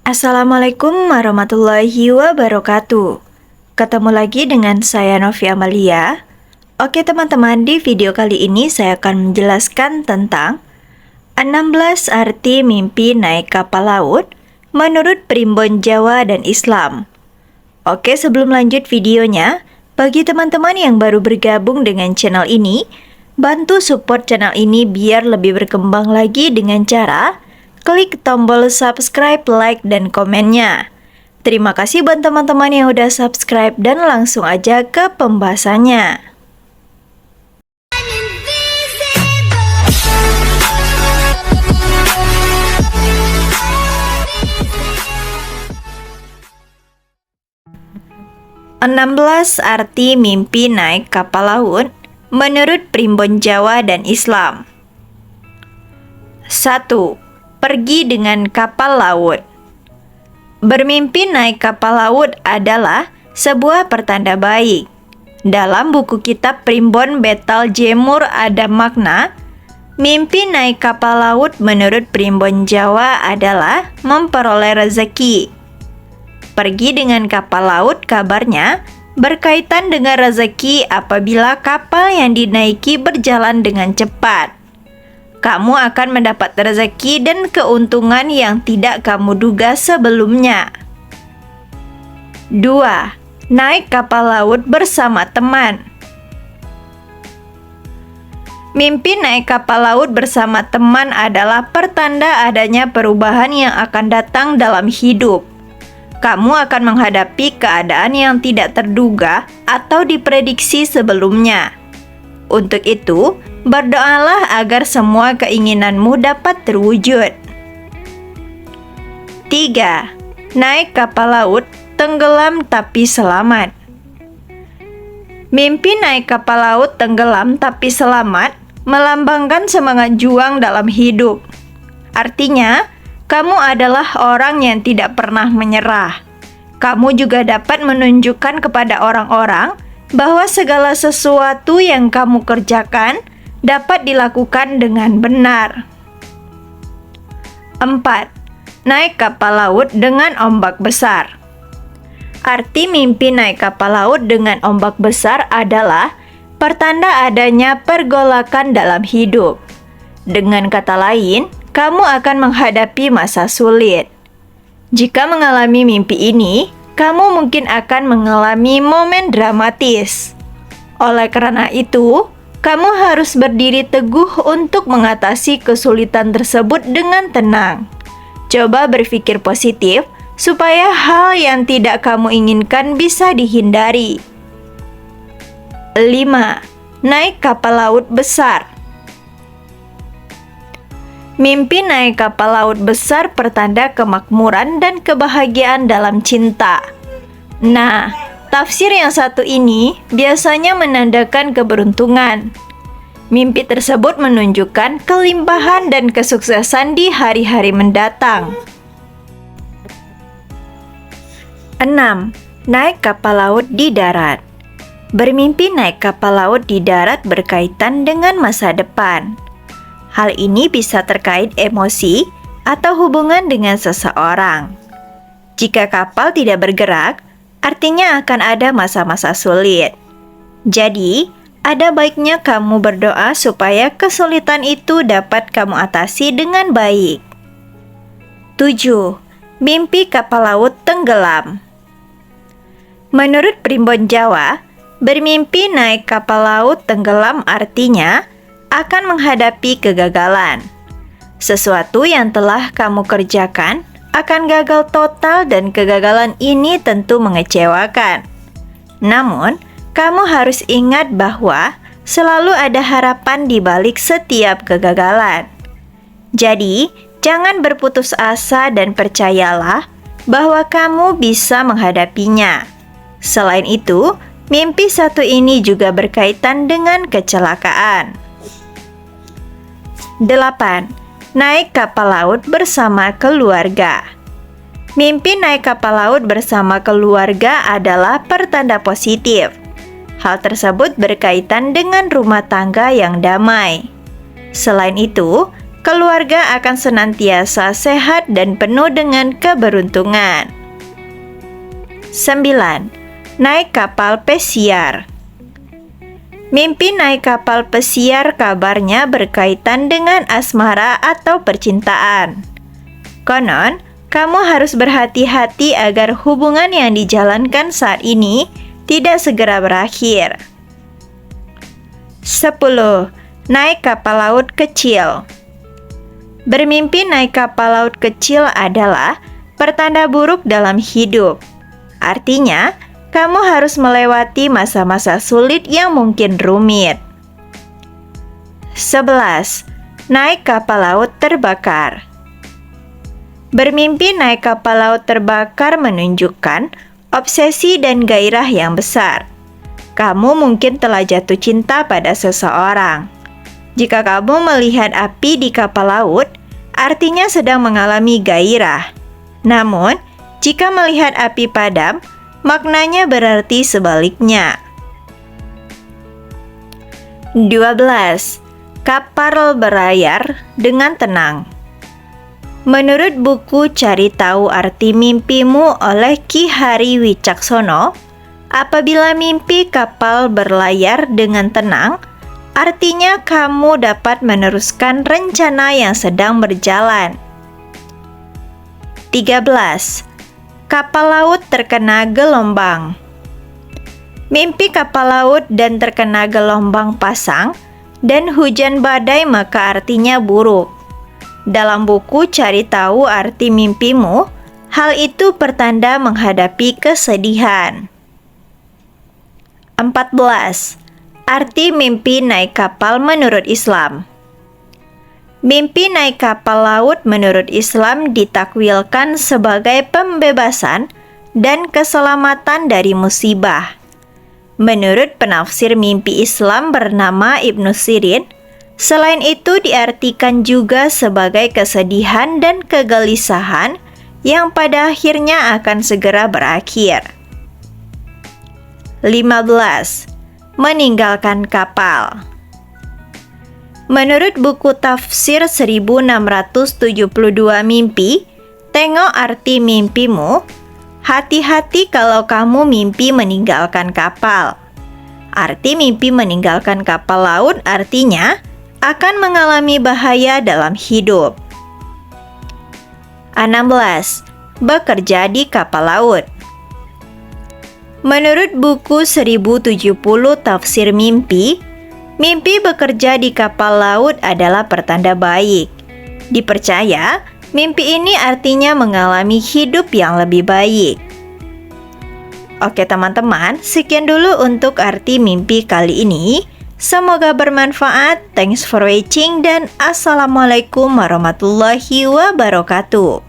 Assalamualaikum warahmatullahi wabarakatuh. Ketemu lagi dengan saya Novi Amalia. Oke teman-teman, di video kali ini saya akan menjelaskan tentang 16 arti mimpi naik kapal laut menurut Primbon Jawa dan Islam. Oke, sebelum lanjut videonya, bagi teman-teman yang baru bergabung dengan channel ini, bantu support channel ini biar lebih berkembang lagi dengan cara klik tombol subscribe, like, dan komennya. Terima kasih buat teman-teman yang udah subscribe dan langsung aja ke pembahasannya. "16 arti mimpi naik kapal laut menurut Primbon Jawa dan Islam." 1. Pergi dengan kapal laut. Bermimpi naik kapal laut adalah sebuah pertanda baik. Dalam buku kitab Primbon Betal Jemur ada makna, mimpi naik kapal laut menurut Primbon Jawa adalah memperoleh rezeki. Pergi dengan kapal laut kabarnya berkaitan dengan rezeki apabila kapal yang dinaiki berjalan dengan cepat. Kamu akan mendapat rezeki dan keuntungan yang tidak kamu duga sebelumnya. 2. Naik kapal laut bersama teman. Mimpi naik kapal laut bersama teman adalah pertanda adanya perubahan yang akan datang dalam hidup. Kamu akan menghadapi keadaan yang tidak terduga atau diprediksi sebelumnya. Untuk itu, berdoalah agar semua keinginanmu dapat terwujud. 3. Naik kapal laut, tenggelam tapi selamat. Mimpi naik kapal laut tenggelam tapi selamat melambangkan semangat juang dalam hidup. Artinya, kamu adalah orang yang tidak pernah menyerah. Kamu juga dapat menunjukkan kepada orang-orang bahwa segala sesuatu yang kamu kerjakan dapat dilakukan dengan benar. 4. Naik kapal laut dengan ombak besar. Arti mimpi naik kapal laut dengan ombak besar adalah pertanda adanya pergolakan dalam hidup. Dengan kata lain, kamu akan menghadapi masa sulit. Jika mengalami mimpi ini, kamu mungkin akan mengalami momen dramatis. Oleh karena itu, kamu harus berdiri teguh untuk mengatasi kesulitan tersebut dengan tenang. Coba berpikir positif supaya hal yang tidak kamu inginkan bisa dihindari. 5. Naik kapal laut besar. Mimpi naik kapal laut besar pertanda kemakmuran dan kebahagiaan dalam cinta. Nah, tafsir yang satu ini biasanya menandakan keberuntungan. Mimpi tersebut menunjukkan kelimpahan dan kesuksesan di hari-hari mendatang. 6. Naik kapal laut di darat. Bermimpi naik kapal laut di darat berkaitan dengan masa depan. Hal ini bisa terkait emosi atau hubungan dengan seseorang. Jika kapal tidak bergerak, artinya akan ada masa-masa sulit. Jadi, ada baiknya kamu berdoa supaya kesulitan itu dapat kamu atasi dengan baik. 7. Mimpi kapal laut tenggelam. Menurut Primbon Jawa, bermimpi naik kapal laut tenggelam artinya akan menghadapi kegagalan. Sesuatu yang telah kamu kerjakan akan gagal total dan kegagalan ini tentu mengecewakan. Namun, kamu harus ingat bahwa selalu ada harapan di balik setiap kegagalan. Jadi, jangan berputus asa dan percayalah bahwa kamu bisa menghadapinya. Selain itu, mimpi satu ini juga berkaitan dengan kecelakaan. 8. Naik kapal laut bersama keluarga. Mimpi naik kapal laut bersama keluarga adalah pertanda positif. Hal tersebut berkaitan dengan rumah tangga yang damai. Selain itu, keluarga akan senantiasa sehat dan penuh dengan keberuntungan. 9. Naik kapal pesiar. Mimpi naik kapal pesiar kabarnya berkaitan dengan asmara atau percintaan. Konon, kamu harus berhati-hati agar hubungan yang dijalankan saat ini tidak segera berakhir. 10. Naik kapal laut kecil. Bermimpi naik kapal laut kecil adalah pertanda buruk dalam hidup. Artinya, kamu harus melewati masa-masa sulit yang mungkin rumit. 11. Naik kapal laut terbakar. Bermimpi naik kapal laut terbakar menunjukkan obsesi dan gairah yang besar. Kamu mungkin telah jatuh cinta pada seseorang. Jika kamu melihat api di kapal laut, artinya sedang mengalami gairah. Namun, jika melihat api padam, maknanya berarti sebaliknya. 12. Kapal berlayar dengan tenang. Menurut buku Cari Tahu Arti Mimpimu oleh Ki Hari Wicaksono, apabila mimpi kapal berlayar dengan tenang, artinya kamu dapat meneruskan rencana yang sedang berjalan. 13. Kapal laut terkena gelombang. Mimpi kapal laut dan terkena gelombang pasang dan hujan badai maka artinya buruk. Dalam buku Cari Tahu Arti Mimpimu, hal itu pertanda menghadapi kesedihan. 14. Arti mimpi naik kapal menurut Islam. Mimpi naik kapal laut menurut Islam ditakwilkan sebagai pembebasan dan keselamatan dari musibah. Menurut penafsir mimpi Islam bernama Ibnu Sirin, selain itu diartikan juga sebagai kesedihan dan kegelisahan yang pada akhirnya akan segera berakhir. 15. Meninggalkan kapal. Menurut buku tafsir 1672 mimpi, tengok arti mimpimu, hati-hati kalau kamu mimpi meninggalkan kapal. Arti mimpi meninggalkan kapal laut artinya akan mengalami bahaya dalam hidup. 16. Bekerja di kapal laut. Menurut buku 1070 tafsir mimpi, mimpi bekerja di kapal laut adalah pertanda baik. Dipercaya, mimpi ini artinya mengalami hidup yang lebih baik. Oke teman-teman, sekian dulu untuk arti mimpi kali ini. Semoga bermanfaat. Thanks for watching dan assalamualaikum warahmatullahi wabarakatuh.